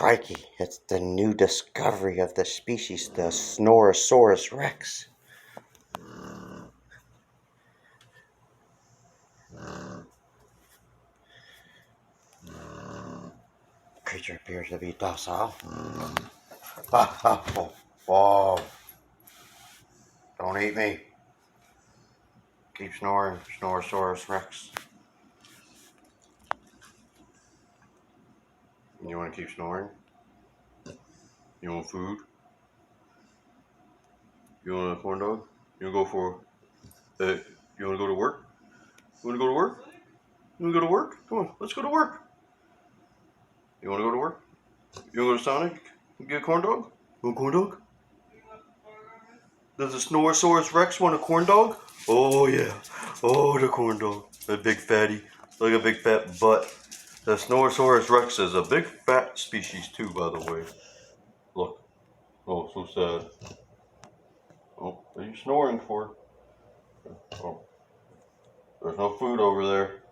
Crikey, it's the new discovery of the species, the Snora-saurus-Rex. Creature appears to be docile. Whoa. Don't eat me. Keep snoring, Snora-saurus-Rex. You want to keep snoring? You want food? You want a corn dog? You want to go for... you want to go to work? You want to go to work? You want to go to work? Come on, let's go to work. You want to go to work? You want to go to Sonic? Get a corn dog? You want a corn dog? Does the Snora-saurus-Rex want a corn dog? Oh yeah. Oh, the corn dog. The big fatty. Like a big fat butt. The Snora-saurus-Rex is a big fat species too, by the way. Look. Oh, so sad. Oh, what are you snoring for? Oh, there's no food over there.